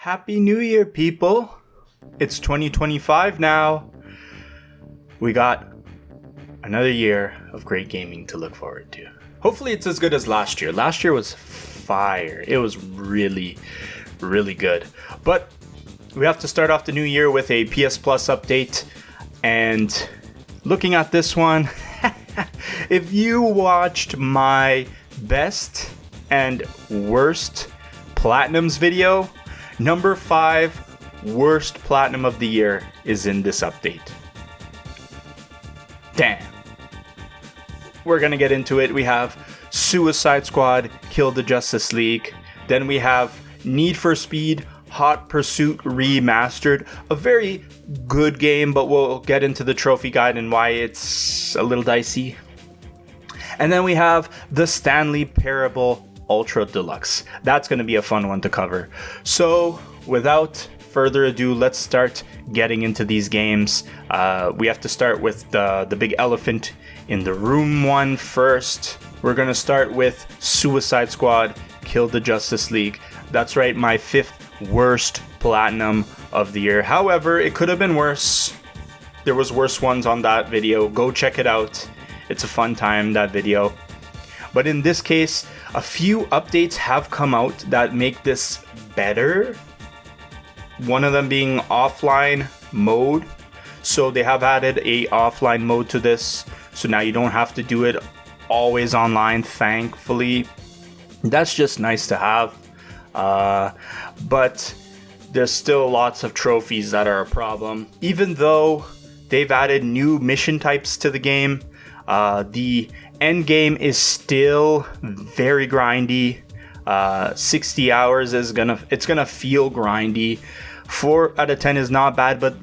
Happy New Year, people! It's 2025 now. We got another year of great gaming to look forward to. Hopefully it's as good as last year. Last year was fire. It was really, really good. But we have to start off the new year with a PS Plus update. And looking at this one, if you watched my best and worst Platinums video, number 5 worst Platinum of the year is in this update. Damn. We're gonna get into it. We have Suicide Squad Kill the Justice League. Then we have Need for Speed Hot Pursuit Remastered. A very good game, but we'll get into the trophy guide and why it's a little dicey. And then we have the Stanley Parable Ultra Deluxe. That's going to be a fun one to cover. So without further ado, let's start getting into these games. We have to start with the big elephant in the room one first. We're going to start with Suicide Squad Kill the Justice League. That's right, my 5th worst Platinum of the year. However, it could have been worse. There was worse ones on that video. Go check it out. It's a fun time, that video. But in this case, a few updates have come out that make this better. One of them being offline mode. So they have added a offline mode to this. So now you don't have to do it always online, thankfully. That's just nice to have. But there's still lots of trophies that are a problem. Even though they've added new mission types to the game, the end game is still very grindy. 60 hours is gonna feel grindy. 4 out of 10 is not bad, but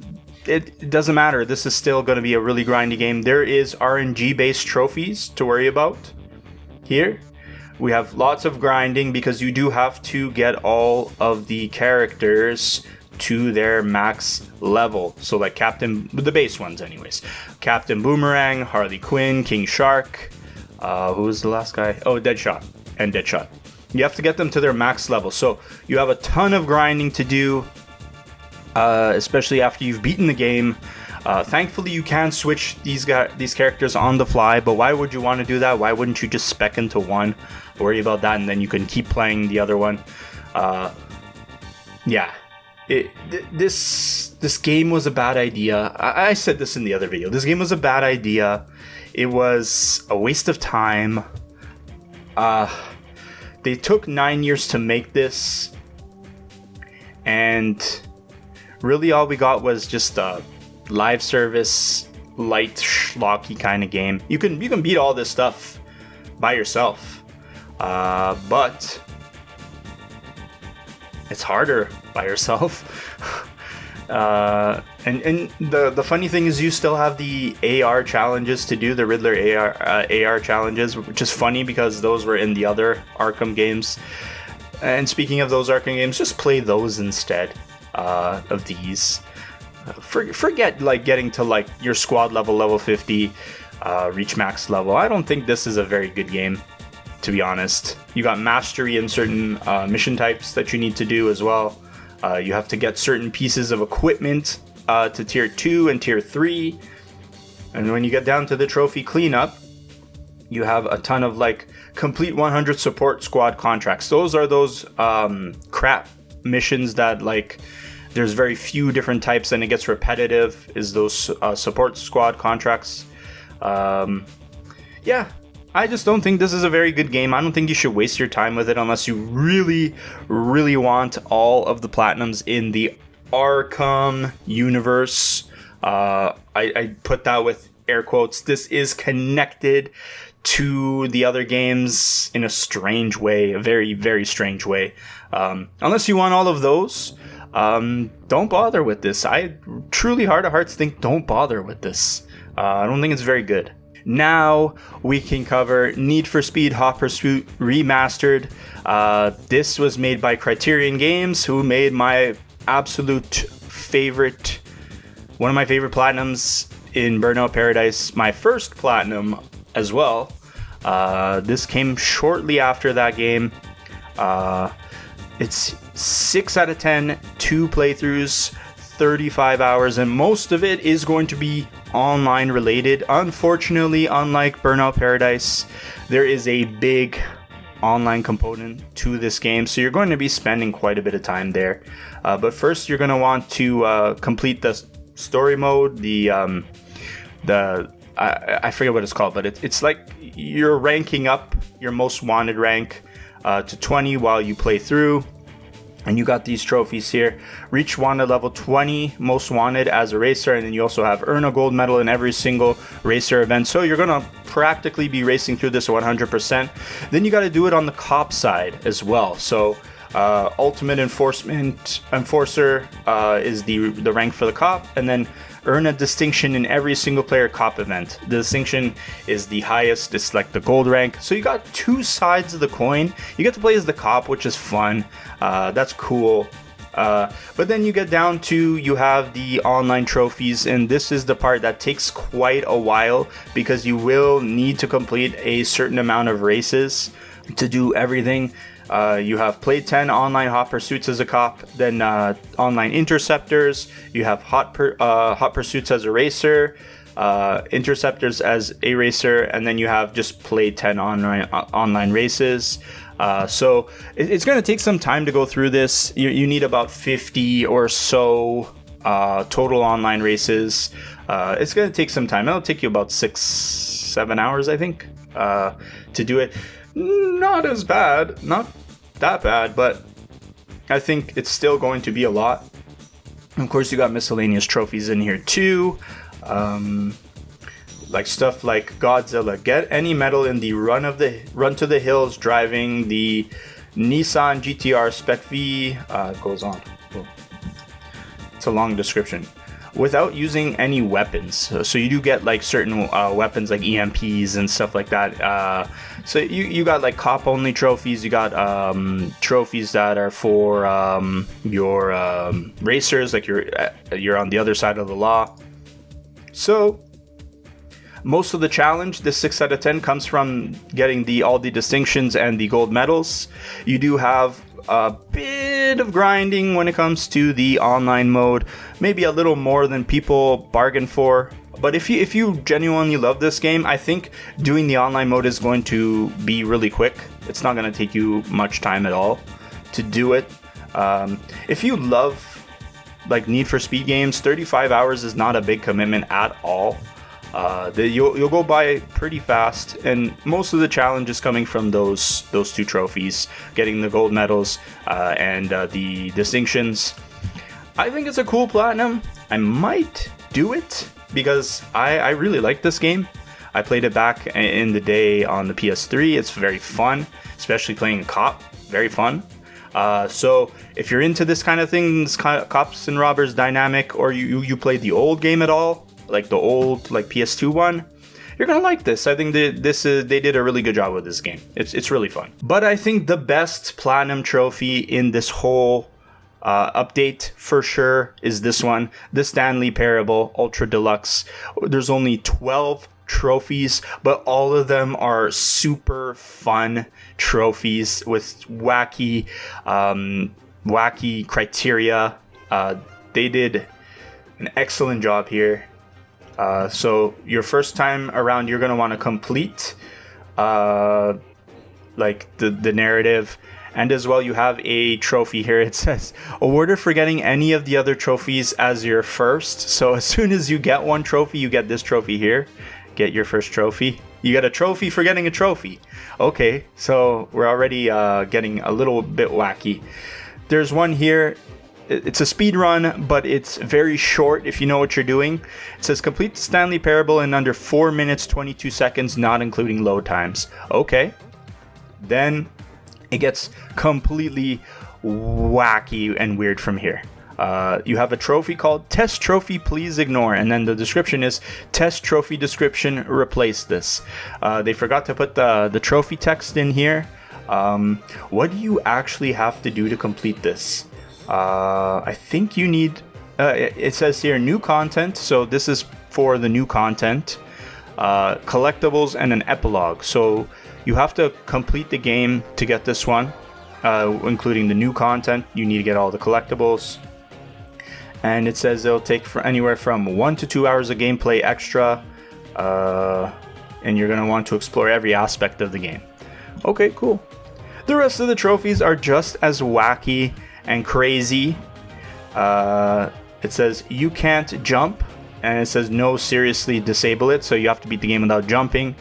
it doesn't matter. This is still gonna be a really grindy game. There is RNG based trophies to worry about here. We have lots of grinding because you do have to get all of the characters to their max level. So like the base ones anyways. Captain Boomerang, Harley Quinn, King Shark, who was the last guy? Oh, Deadshot. You have to get them to their max level. So you have a ton of grinding to do, especially after you've beaten the game. Thankfully, you can switch these characters on the fly, but why would you want to do that? Why wouldn't you just spec into one, worry about that, and then you can keep playing the other one? Yeah. This game was a bad idea. I said this in the other video. This game was a bad idea. It was a waste of time. They took 9 years to make this, and really all we got was just a live service, light schlocky kind of game. You can beat all this stuff by yourself, but it's harder by yourself. And the funny thing is you still have the AR challenges to do, the Riddler AR challenges, which is funny because those were in the other Arkham games. And speaking of those Arkham games, just play those instead of these. Forget like getting to like your squad level 50, reach max level. I don't think this is a very good game, to be honest. You got mastery in certain mission types that you need to do as well. You have to get certain pieces of equipment to tier 2 and tier 3. And when you get down to the trophy cleanup, you have a ton of like complete 100 support squad contracts. Those are those crap missions that like there's very few different types and it gets repetitive, is those support squad contracts. Yeah, I just don't think this is a very good game. I don't think you should waste your time with it unless you really, really want all of the Platinums in the Arkham universe. I put that with air quotes. This is connected to the other games in a strange way, a very, very strange way. Unless you want all of those, don't bother with this. I truly, heart of hearts, think don't bother with this. I don't think it's very good. Now we can cover Need for Speed Hot Pursuit Remastered. This was made by Criterion Games, who made my absolute favorite, one of my favorite Platinums in Burnout Paradise, my first Platinum as well. This came shortly after that game. It's 6 out of 10, 2 playthroughs, 35 hours, and most of it is going to be online related. Unfortunately, unlike Burnout Paradise, there is a big online component to this game, so you're going to be spending quite a bit of time there. But first, you're going to want to complete the story mode, I forget what it's called, but it's like you're ranking up your most wanted rank to 20 while you play through. And you got these trophies here. Reach wanted level 20, most wanted as a racer, and then you also have earn a gold medal in every single racer event. So you're gonna practically be racing through this 100%. Then you got to do it on the cop side as well. So ultimate enforcer is the rank for the cop, and then earn a distinction in every single player cop event. The distinction is the highest, it's like the gold rank. So you got two sides of the coin. You get to play as the cop, which is fun. That's cool. But then you get down to, you have the online trophies, and this is the part that takes quite a while because you will need to complete a certain amount of races to do everything. You have played 10 online hot pursuits as a cop, then online interceptors. You have hot pursuits as a racer, interceptors as a racer, and then you have just played 10 online races. So it's going to take some time to go through this. You need about 50 or so total online races. It's going to take some time. It'll take you about 6-7 hours, I think, to do it. Not as bad, not that bad, but I think it's still going to be a lot. Of course, you got miscellaneous trophies in here too, like stuff like Godzilla. Get any medal in the run to the hills driving the Nissan GTR Spec V. It goes on. It's a long description. Without using any weapons. So you do get like certain weapons like EMPs and stuff like that. So you got like cop only trophies. You got trophies that are for your racers, like you're on the other side of the law. So most of the challenge, this 6 out of 10, comes from getting all the distinctions and the gold medals. You do have a bit of grinding when it comes to the online mode, maybe a little more than people bargain for. But if you genuinely love this game, I think doing the online mode is going to be really quick. It's not going to take you much time at all to do it. If you love like Need for Speed games, 35 hours is not a big commitment at all. You'll go by pretty fast, and most of the challenge is coming from those two trophies, getting the gold medals and the distinctions. I think it's a cool platinum. I might do it because I really like this game. I played it back in the day on the PS3. It's very fun, especially playing a cop. Very fun. So if you're into this kind of thing, this kind of cops and robbers dynamic, or you played the old game at all, like the old like PS2 one, you're gonna like this. I think they did a really good job with this game. It's really fun. But I think the best platinum trophy in this whole update for sure is this one, the Stanley Parable Ultra Deluxe. There's only 12 trophies, but all of them are super fun trophies with wacky criteria. They did an excellent job here. So your first time around, you're going to want to complete like the narrative. And as well, you have a trophy here. It says, awarded for getting any of the other trophies as your first. So as soon as you get one trophy, you get this trophy here. Get your first trophy. You get a trophy for getting a trophy. Okay, so we're already getting a little bit wacky. There's one here. It's a speed run, but it's very short if you know what you're doing. It says complete the Stanley Parable in under 4 minutes 22 seconds, not including load times. Okay. Then it gets completely wacky and weird from here. You have a trophy called Test Trophy, Please Ignore. And then the description is Test Trophy Description, Replace this. They forgot to put the trophy text in here. What do you actually have to do to complete this? I think you need, it says here new content. So this is for the new content, collectibles and an epilogue. So you have to complete the game to get this one. including the new content. You need to get all the collectibles. And it says it'll take anywhere from 1 to 2 hours of gameplay extra. And you're going to want to explore every aspect of the game. Okay, cool. The rest of the trophies are just as wacky and crazy. It says you can't jump, and it says no, seriously disable it, so you have to beat the game without jumping.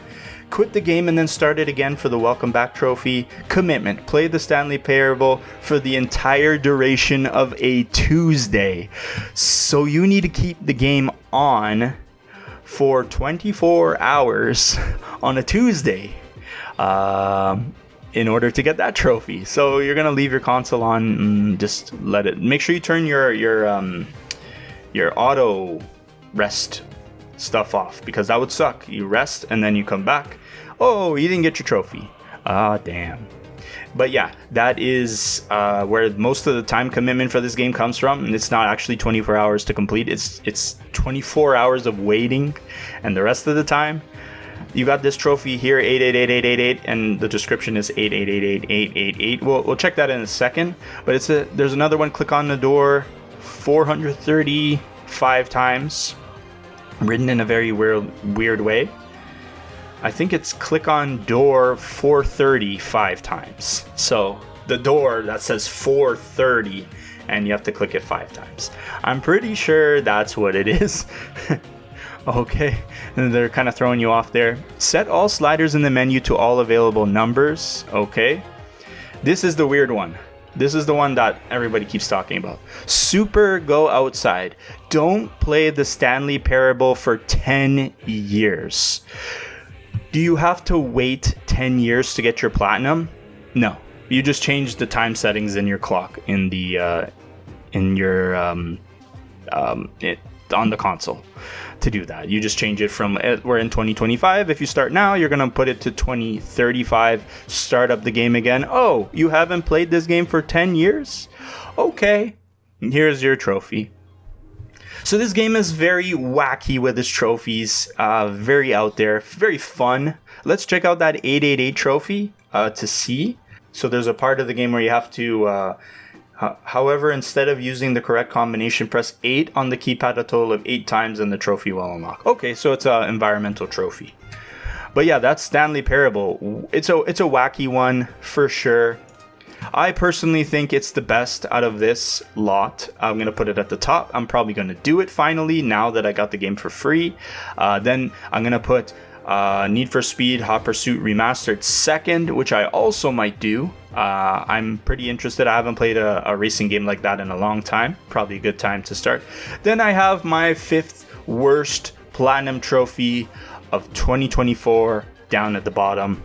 Quit the game and then start it again for the welcome back trophy. Commitment, play the Stanley Parable for the entire duration of a Tuesday. So you need to keep the game on for 24 hours on a Tuesday in order to get that trophy. So you're gonna leave your console on and just let it. Make sure you turn your auto rest stuff off, because that would suck. You rest and then you come back. Oh, you didn't get your trophy. Ah, damn. But yeah, that is where most of the time commitment for this game comes from. And it's not actually 24 hours to complete. It's 24 hours of waiting, and the rest of the time you got this trophy here, 888888, and the description is 888888. We'll check that in a second. But there's another one. Click on the door 435 times, written in a very weird way. I think it's click on door 435 times. So the door that says 430, and you have to click it 5 times. I'm pretty sure that's what it is. Okay, and they're kind of throwing you off there. Set all sliders in the menu to all available numbers. Okay, this is the weird one. This is the one that everybody keeps talking about. Super go outside. Don't play the Stanley Parable for 10 years. Do you have to wait 10 years to get your platinum? No. You just change the time settings in your clock on the console to do that. You just change it from, we're in 2025. If you start now, you're going to put it to 2035. Start up the game again. Oh, you haven't played this game for 10 years? Okay. Here's your trophy. So this game is very wacky with its trophies. Very out there. Very fun. Let's check out that 888 trophy to see. So there's a part of the game where you have to... however, instead of using the correct combination, press 8 on the keypad a total of 8 times and the trophy will unlock. Okay, so it's an environmental trophy. But yeah, that's Stanley Parable. It's a wacky one for sure. I personally think it's the best out of this lot. I'm going to put it at the top. I'm probably going to do it finally now that I got the game for free. Then I'm going to put Need for Speed Hot Pursuit Remastered second, which I also might do. I'm pretty interested. I haven't played a racing game like that in a long time. Probably a good time to start. Then I have my 5th worst platinum trophy of 2024 down at the bottom.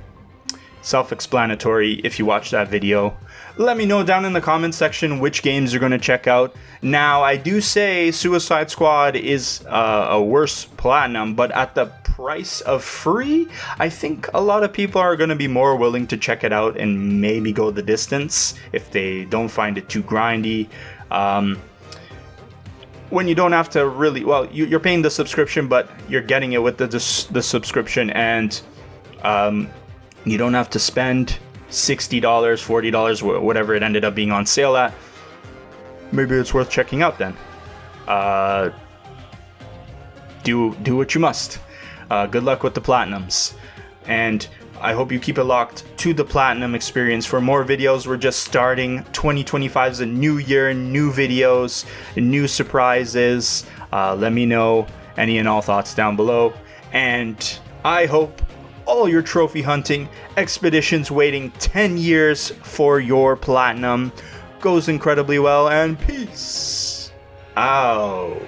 Self-explanatory if you watch that video. Let me know down in the comment section which games you're going to check out. Now, I do say Suicide Squad is a worse platinum, but at the price of free, I think a lot of people are going to be more willing to check it out and maybe go the distance if they don't find it too grindy. When you don't have to really, well, you're paying the subscription, but you're getting it with the subscription, and you don't have to spend $60, $40, whatever it ended up being on sale at. Maybe it's worth checking out then. Do what you must. Good luck with the platinums. And I hope you keep it locked to the platinum experience for more videos. We're just starting. 2025 is a new year, new videos, new surprises. Let me know any and all thoughts down below. And I hope all your trophy hunting expeditions waiting 10 years for your platinum goes incredibly well, and peace out.